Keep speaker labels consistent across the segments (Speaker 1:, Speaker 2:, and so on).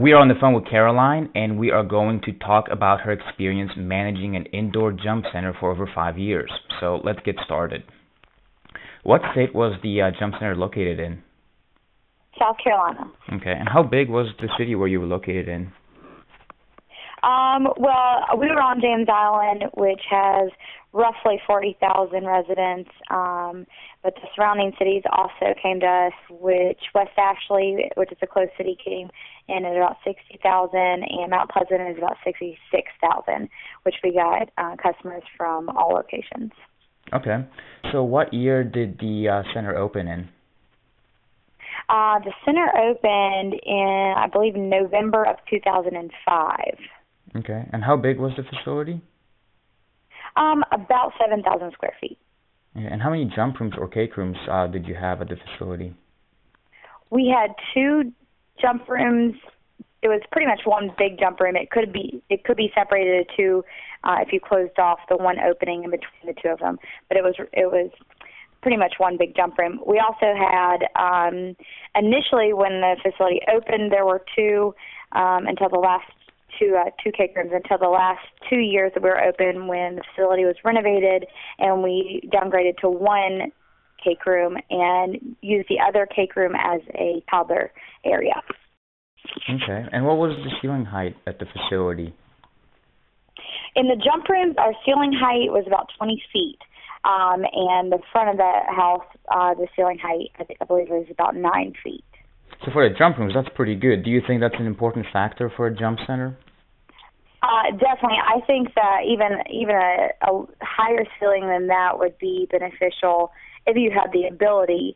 Speaker 1: We are on the phone with Caroline, and we are going to talk about her experience managing an indoor jump center for over 5 years. So let's get started. What state was the jump center located in?
Speaker 2: South Carolina.
Speaker 1: Okay, and how big was the city where you were located in?
Speaker 2: Well, we were on James Island, which has roughly 40,000 residents, but the surrounding cities also came to us, which West Ashley, which is a close city, came in at about 60,000, and Mount Pleasant is about 66,000, which we got customers from all locations.
Speaker 1: Okay, so what year did the center open in?
Speaker 2: The center opened in, I believe, November of 2005.
Speaker 1: Okay, and how big was the facility?
Speaker 2: About 7,000 square feet.
Speaker 1: Yeah, and how many jump rooms or cake rooms did you have at the facility?
Speaker 2: We had 2 jump rooms. It was pretty much one big jump room. It could be separated into 2 if you closed off the one opening in between the 2 of them. But it was pretty much one big jump room. We also had initially when the facility opened, there were 2 until the last 2 cake rooms until the last 2 years that we were open when the facility was renovated, and we downgraded to 1 cake room and used the other cake room as a toddler area.
Speaker 1: Okay, and what was the ceiling height at the facility?
Speaker 2: In the jump rooms, our ceiling height was about 20 feet, and the front of the house, the ceiling height, I believe, was about 9 feet.
Speaker 1: So for the jump rooms, that's pretty good. Do you think that's an important factor for a jump center?
Speaker 2: Definitely. I think that even a higher ceiling than that would be beneficial if you had the ability,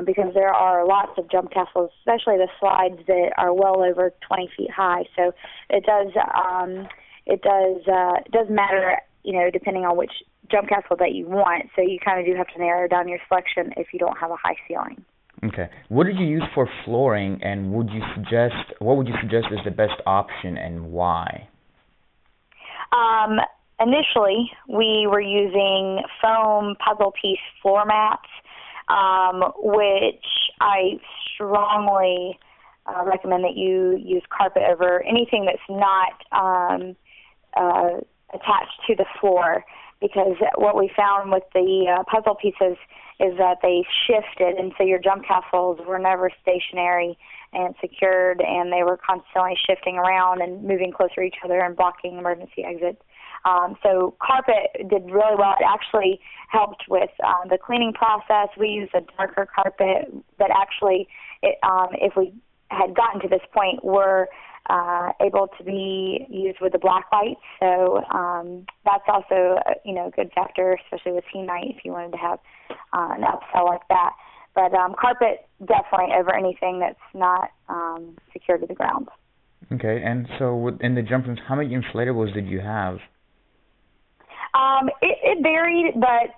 Speaker 2: because there are lots of jump castles, especially the slides that are well over 20 feet high. So it does matter, depending on which jump castle that you want. So you kind of do have to narrow down your selection if you don't have a high ceiling.
Speaker 1: Okay. What did you use for flooring, and what would you suggest is the best option, and why?
Speaker 2: Initially, we were using foam puzzle piece floor mats, which I strongly recommend that you use carpet over anything that's not attached to the floor, because what we found with the puzzle pieces is that they shifted, and so your jump castles were never stationary and secured, and they were constantly shifting around and moving closer to each other and blocking emergency exits. So carpet did really well. It actually helped with the cleaning process. We used a darker carpet that actually, if we had gotten to this point, were able to be used with the black lights. So that's also a good factor, especially with teen night, if you wanted to have an upsell like that. But carpet definitely over anything that's not secured to the ground.
Speaker 1: Okay, and so in the jump rooms, how many inflatables did you have?
Speaker 2: It varied, but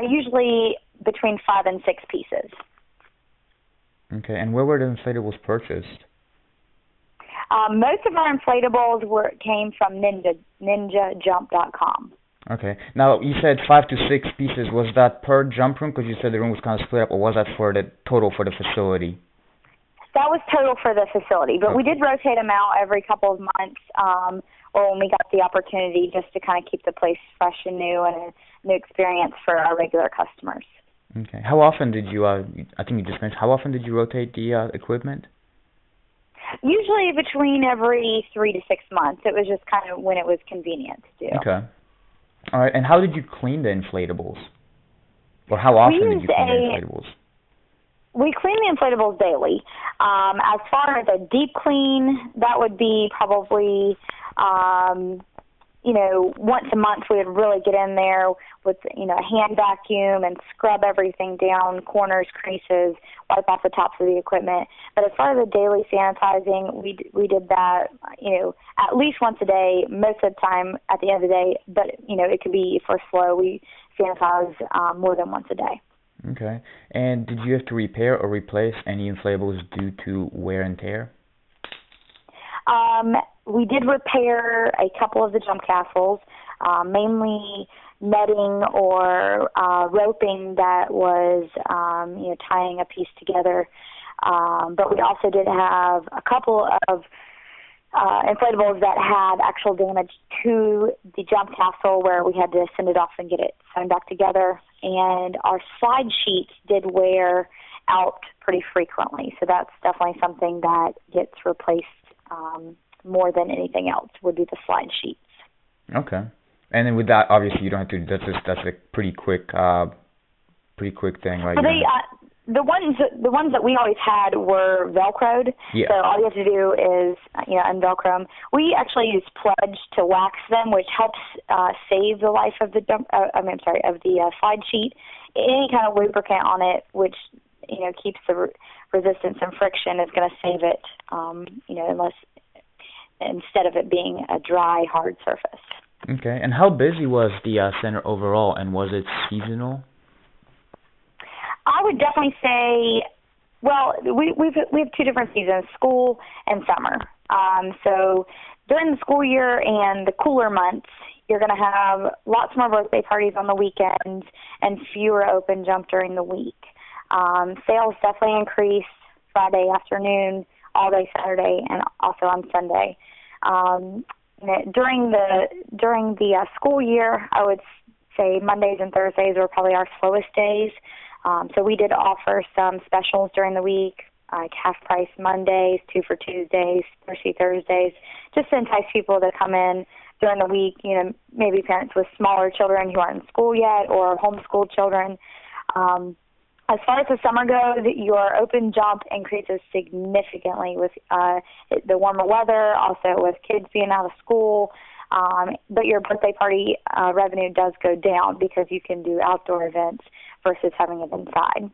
Speaker 2: usually between 5 and 6 pieces.
Speaker 1: Okay, and where were the inflatables purchased?
Speaker 2: Most of our inflatables came from ninjajump.com.
Speaker 1: Okay. Now, you said 5 to 6 pieces. Was that per jump room? Because you said the room was kind of split up, or was that for the total for the facility?
Speaker 2: That was total for the facility, but we did rotate them out every couple of months, or when we got the opportunity, just to kind of keep the place fresh and new and a new experience for our regular customers.
Speaker 1: Okay. How often did you, I think you just mentioned, how often did you rotate the equipment?
Speaker 2: Usually between every 3 to 6 months. It was just kind of when it was convenient to do.
Speaker 1: Okay. All right. And how did you clean the inflatables? Or how often did you clean the inflatables?
Speaker 2: We clean the inflatables daily. As far as a deep clean, that would be probably, once a month we would really get in there with, a hand vacuum and scrub everything down, corners, creases, wipe off the tops of the equipment. But as far as the daily sanitizing, we did that, at least once a day, most of the time at the end of the day. But, it could be for slow. We sanitize more than once a day.
Speaker 1: Okay. And did you have to repair or replace any inflatables due to wear and tear?
Speaker 2: We did repair a couple of the jump castles, mainly netting or roping that was, tying a piece together. But we also did have a couple of inflatables that had actual damage to the jump castle where we had to send it off and get it sewn back together. And our slide sheets did wear out pretty frequently. So that's definitely something that gets replaced more than anything else would be the slide sheets.
Speaker 1: Okay. And then with that, obviously, you don't have to. That's a pretty quick thing, right?
Speaker 2: So the ones that we always had were Velcroed.
Speaker 1: Yeah.
Speaker 2: So all you have to do is unvelcro them. We actually use Pledge to wax them, which helps save the life of the slide sheet. Any kind of lubricant on it, which keeps the resistance and friction, is going to save it. Unless instead of it being a dry, hard surface.
Speaker 1: Okay. And how busy was the center overall, and was it seasonal?
Speaker 2: I would definitely say, well, we have two different seasons, school and summer. So during the school year and the cooler months, you're going to have lots more birthday parties on the weekends and fewer open jump during the week. Sales definitely increase Friday afternoon, all day Saturday, and also on Sunday. During the school year, I would say Mondays and Thursdays were probably our slowest days. So we did offer some specials during the week, like half price Mondays, 2 for Tuesdays, Thirsty Thursdays, just to entice people to come in during the week, maybe parents with smaller children who aren't in school yet or homeschooled children. As far as the summer goes, your open jump increases significantly with the warmer weather, also with kids being out of school. But your birthday party revenue does go down because you can do outdoor events versus having it inside.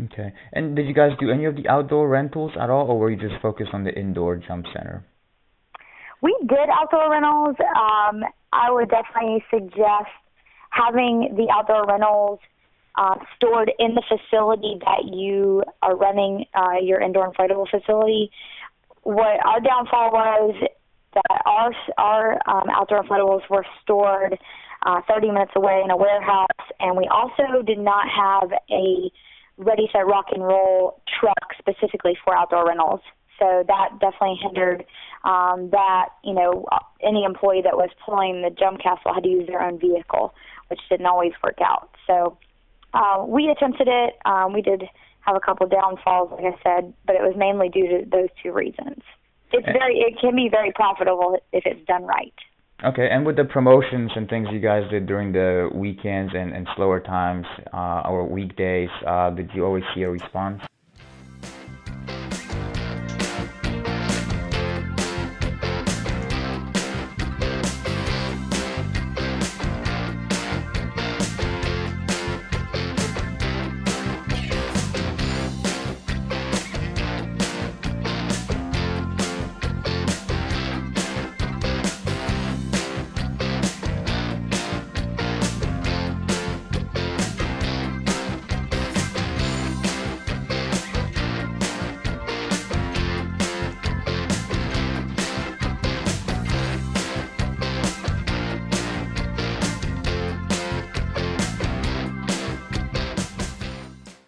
Speaker 1: Okay. And did you guys do any of the outdoor rentals at all, or were you just focused on the indoor jump center?
Speaker 2: We did outdoor rentals. I would definitely suggest having the outdoor rentals stored in the facility that you are running, your indoor inflatable facility. What our downfall was that our outdoor inflatables were stored 30 minutes away in a warehouse, and we also did not have a Ready, Set, Rock and Roll truck specifically for outdoor rentals. So that definitely hindered that, any employee that was pulling the jump castle had to use their own vehicle, which didn't always work out. So we attempted it. We did have a couple downfalls, like I said, but it was mainly due to those two reasons. It can be very profitable if it's done right.
Speaker 1: Okay, and with the promotions and things you guys did during the weekends and slower times or weekdays, did you always see a response?